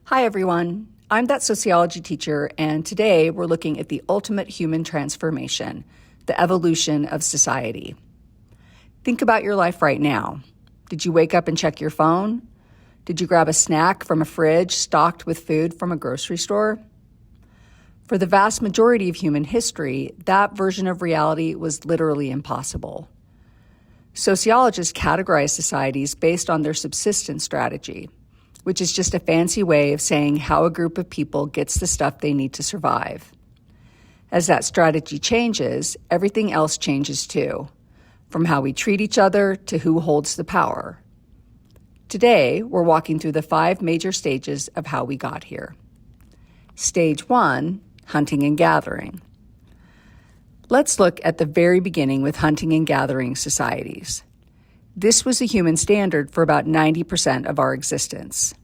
Hi, everyone. I'm that sociology teacher, and today we're looking at the ultimate human transformation, the evolution of society. Think about your life right now. Did you wake up and check your phone? Did you grab a snack from a fridge stocked with food from a grocery store? For the vast majority of human history, that version of reality was literally impossible. Sociologists categorize societies based on their subsistence strategy, which is just a fancy way of saying how a group of people gets the stuff they need to survive. As that strategy changes, everything else changes too, from how we treat each other to who holds the power. Today, we're walking through the 5 major stages of how we got here. Stage 1, hunting and gathering. Let's look at the very beginning with hunting and gathering societies. This was a human standard for about 90% of our existence.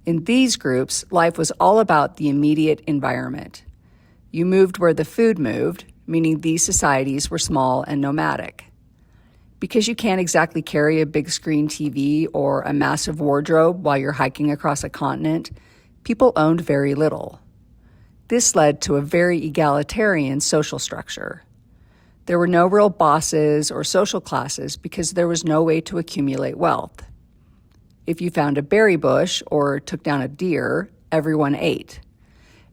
In these groups, life was all about the immediate environment. You moved where the food moved, meaning these societies were small and nomadic. Because you can't exactly carry a big screen TV or a massive wardrobe while you're hiking across a continent, people owned very little. This led to a very egalitarian social structure. There were no real bosses or social classes because there was no way to accumulate wealth. If you found a berry bush or took down a deer, everyone ate.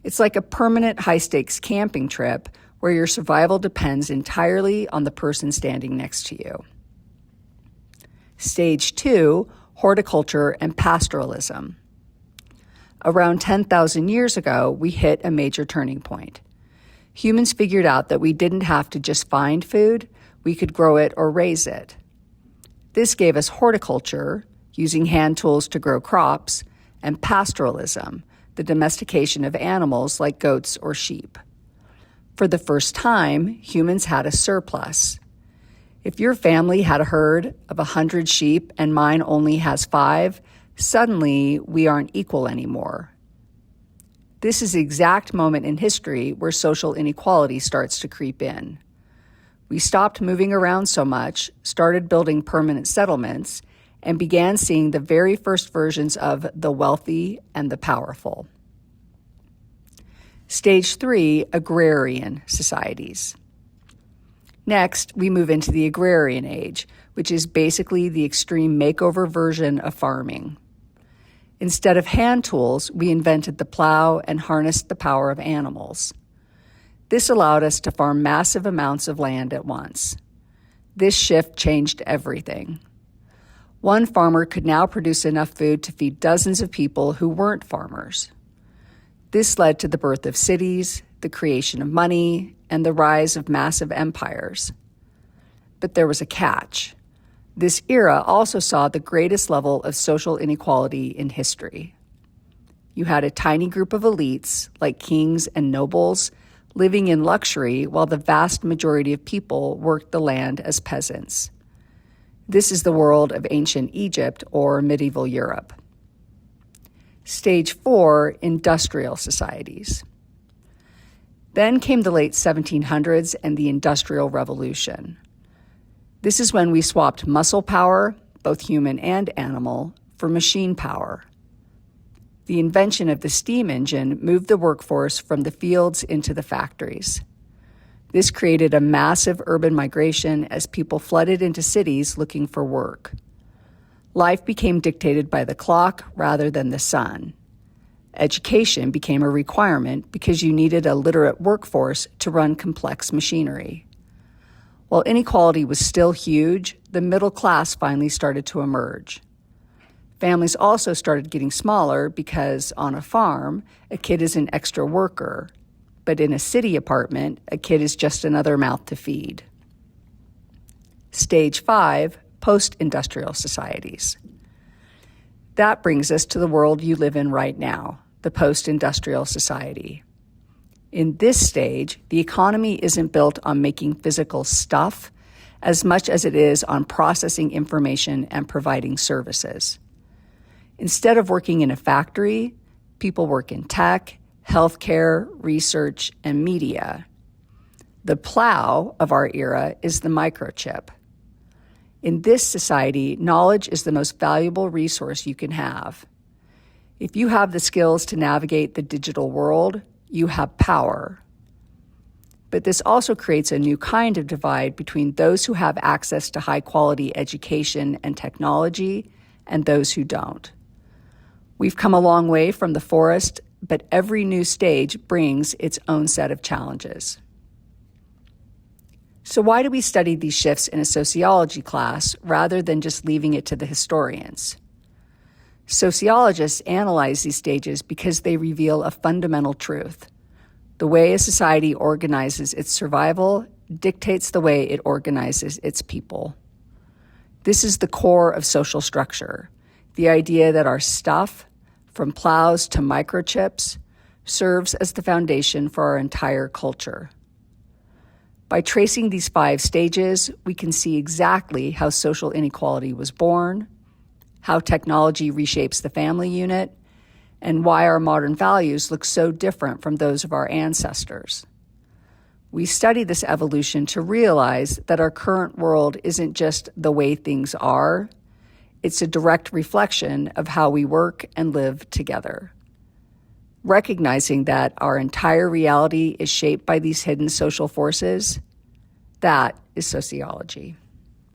It's like a permanent high-stakes camping trip where your survival depends entirely on the person standing next to you. Stage 2, horticulture and pastoralism. Around 10,000 years ago, we hit a major turning point. Humans figured out that we didn't have to just find food, we could grow it or raise it. This gave us horticulture, using hand tools to grow crops, and pastoralism, the domestication of animals like goats or sheep. For the first time, humans had a surplus. If your family had a herd of 100 sheep and mine only has 5, suddenly we aren't equal anymore. This is the exact moment in history where social inequality starts to creep in. We stopped moving around so much, started building permanent settlements, and began seeing the very first versions of the wealthy and the powerful. Stage 3, agrarian societies. Next, we move into the agrarian age, which is basically the extreme makeover version of farming. Instead of hand tools, we invented the plow and harnessed the power of animals. This allowed us to farm massive amounts of land at once. This shift changed everything. One farmer could now produce enough food to feed dozens of people who weren't farmers. This led to the birth of cities, the creation of money, and the rise of massive empires. But there was a catch. This era also saw the greatest level of social inequality in history. You had a tiny group of elites, like kings and nobles, living in luxury while the vast majority of people worked the land as peasants. This is the world of ancient Egypt or medieval Europe. Stage 4, industrial societies. Then came the late 1700s and the Industrial Revolution. This is when we swapped muscle power, both human and animal, for machine power. The invention of the steam engine moved the workforce from the fields into the factories. This created a massive urban migration as people flooded into cities looking for work. Life became dictated by the clock rather than the sun. Education became a requirement because you needed a literate workforce to run complex machinery. While inequality was still huge, the middle class finally started to emerge. Families also started getting smaller because on a farm, a kid is an extra worker, but in a city apartment, a kid is just another mouth to feed. Stage 5, post-industrial societies. That brings us to the world you live in right now, the post-industrial society. In this stage, the economy isn't built on making physical stuff as much as it is on processing information and providing services. Instead of working in a factory, people work in tech, healthcare, research, and media. The plow of our era is the microchip. In this society, knowledge is the most valuable resource you can have. If you have the skills to navigate the digital world, you have power. But this also creates a new kind of divide between those who have access to high-quality education and technology and those who don't. We've come a long way from the forest, but every new stage brings its own set of challenges. So why do we study these shifts in a sociology class rather than just leaving it to the historians? Sociologists analyze these stages because they reveal a fundamental truth. The way a society organizes its survival dictates the way it organizes its people. This is the core of social structure, the idea that our stuff, from plows to microchips, serves as the foundation for our entire culture. By tracing these 5 stages, we can see exactly how social inequality was born, how technology reshapes the family unit, and why our modern values look so different from those of our ancestors. We study this evolution to realize that our current world isn't just the way things are, it's a direct reflection of how we work and live together. Recognizing that our entire reality is shaped by these hidden social forces, that is sociology.